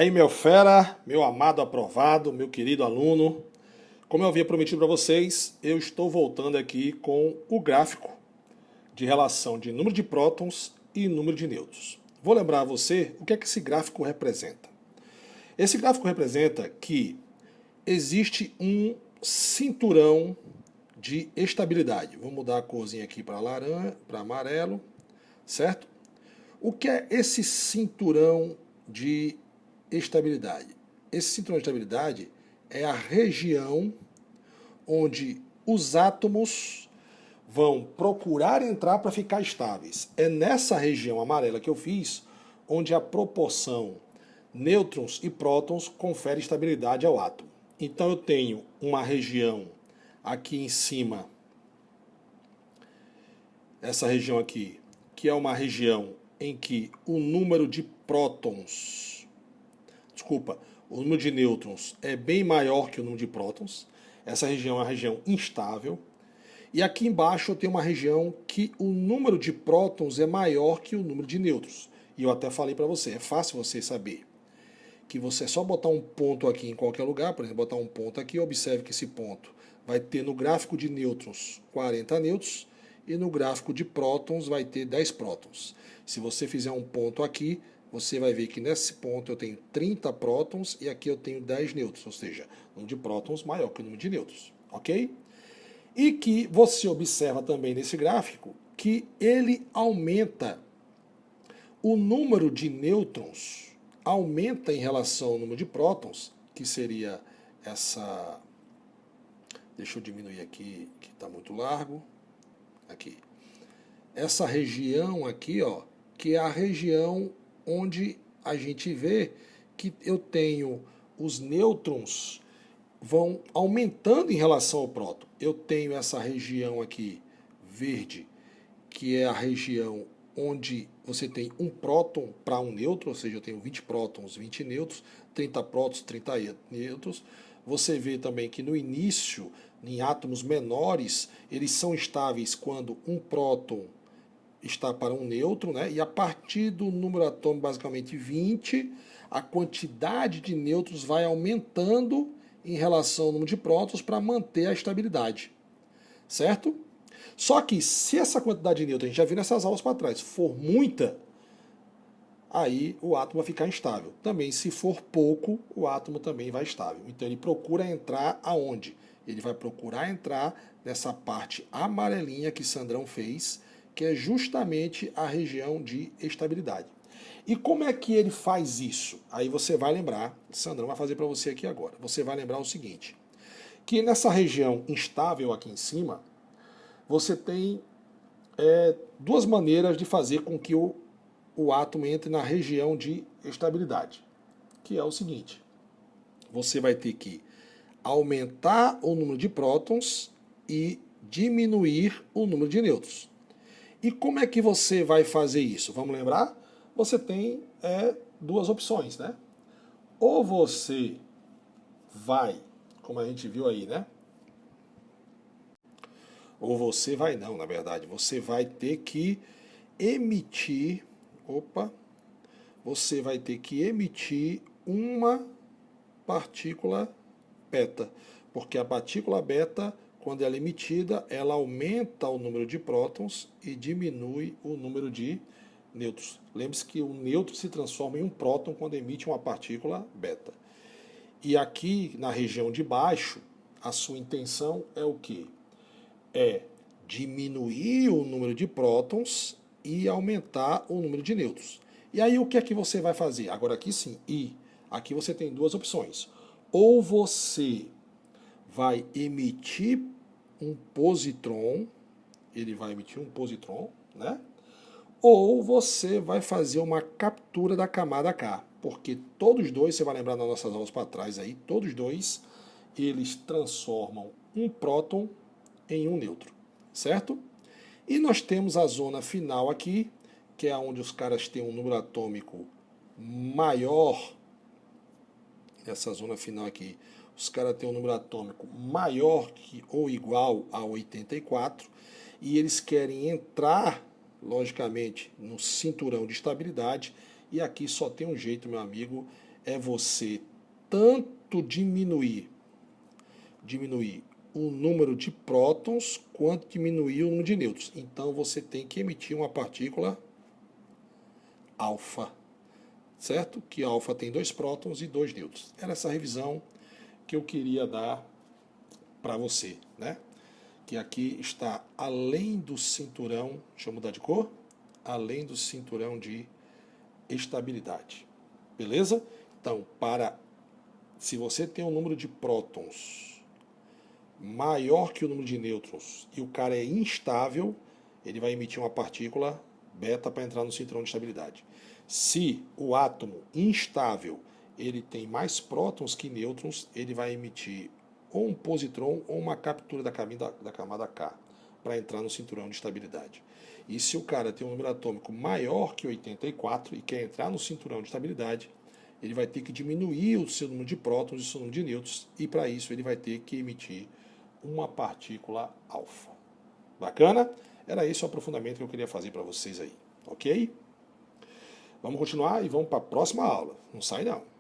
Aí, meu fera, meu amado aprovado, meu querido aluno, como eu havia prometido para vocês, eu estou voltando aqui com o gráfico de relação de número de prótons e número de nêutrons. Vou lembrar a você o que é que esse gráfico representa. Esse gráfico representa que existe um cinturão de estabilidade. Vou mudar a corzinha aqui para laranja, para amarelo, certo? O que é esse cinturão de estabilidade? Esse cinturão de estabilidade é a região onde os átomos vão procurar entrar para ficar estáveis. É nessa região amarela que eu fiz onde a proporção nêutrons e prótons confere estabilidade ao átomo. Então eu tenho uma região aqui em cima, essa região aqui, que é uma região em que o número de prótons, o número de nêutrons é bem maior que o número de prótons. Essa região é uma região instável. E aqui embaixo eu tenho uma região que o número de prótons é maior que o número de nêutrons. E eu até falei para você, é fácil você saber que você é só botar um ponto aqui em qualquer lugar, por exemplo, botar um ponto aqui, observe que esse ponto vai ter no gráfico de nêutrons 40 nêutrons e no gráfico de prótons vai ter 10 prótons. Se você fizer um ponto aqui, você vai ver que nesse ponto eu tenho 30 prótons e aqui eu tenho 10 nêutrons, ou seja, o número de prótons maior que o número de nêutrons, ok? E que você observa também nesse gráfico que ele aumenta o número de nêutrons, aumenta em relação ao número de prótons, que seria essa... Deixa eu diminuir aqui, que está muito largo. Aqui. Essa região aqui, ó, que é a região onde a gente vê que eu tenho os nêutrons vão aumentando em relação ao próton. Eu tenho essa região aqui verde, que é a região onde você tem um próton para um nêutron, ou seja, eu tenho 20 prótons, 20 nêutrons, 30 prótons, 30 nêutrons. Você vê também que no início, em átomos menores, eles são estáveis quando um próton está para um nêutron, né? E a partir do número atômico, basicamente 20, a quantidade de nêutrons vai aumentando em relação ao número de prótons para manter a estabilidade, certo? Só que se essa quantidade de nêutrons, a gente já viu nessas aulas para trás, for muita, aí o átomo vai ficar instável. Também, se for pouco, o átomo também vai estável. Então ele procura entrar aonde? Ele vai procurar entrar nessa parte amarelinha que Sandrão fez, que é justamente a região de estabilidade. E como é que ele faz isso? Aí você vai lembrar, Sandrão vai fazer para você aqui agora. Você vai lembrar o seguinte, que nessa região instável aqui em cima, você tem duas maneiras de fazer com que o átomo entre na região de estabilidade, que é o seguinte, você vai ter que aumentar o número de prótons e diminuir o número de nêutrons. E como é que você vai fazer isso? Vamos lembrar? Você tem duas opções, né? Ou você vai, como a gente viu aí, né? Ou você vai não, na verdade, você vai ter que emitir, você vai ter que emitir uma partícula beta, porque a partícula beta, quando ela é emitida, ela aumenta o número de prótons e diminui o número de nêutrons. Lembre-se que o nêutron se transforma em um próton quando emite uma partícula beta. E aqui na região de baixo, a sua intenção é o quê? É diminuir o número de prótons e aumentar o número de nêutrons. E aí o que é que você vai fazer? Agora aqui sim, aqui você tem duas opções. Ou você vai emitir um positron, ele vai emitir um positron, né? Ou você vai fazer uma captura da camada K, porque todos dois, você vai lembrar nas nossas aulas para trás aí, todos dois, eles transformam um próton em um nêutron, certo? E nós temos a zona final aqui, que é onde os caras têm um número atômico maior, essa zona final aqui, os caras têm um número atômico maior que ou igual a 84, e eles querem entrar, logicamente, no cinturão de estabilidade, e aqui só tem um jeito, meu amigo, é você tanto diminuir o número de prótons quanto diminuir o número de nêutrons. Então você tem que emitir uma partícula alfa, certo? Que alfa tem 2 prótons e 2 nêutrons. Era essa revisão que eu queria dar para você, né? Que aqui está além do cinturão, deixa eu mudar de cor, além do cinturão de estabilidade. Beleza? Então, se você tem um número de prótons maior que o número de nêutrons e o cara é instável, ele vai emitir uma partícula beta para entrar no cinturão de estabilidade. Se o átomo instável ele tem mais prótons que nêutrons, ele vai emitir ou um positron ou uma captura da camada K para entrar no cinturão de estabilidade. E se o cara tem um número atômico maior que 84 e quer entrar no cinturão de estabilidade, ele vai ter que diminuir o seu número de prótons e o seu número de nêutrons, e para isso ele vai ter que emitir uma partícula alfa. Bacana? Era esse o aprofundamento que eu queria fazer para vocês aí, ok? Vamos continuar e vamos para a próxima aula. Não sai não.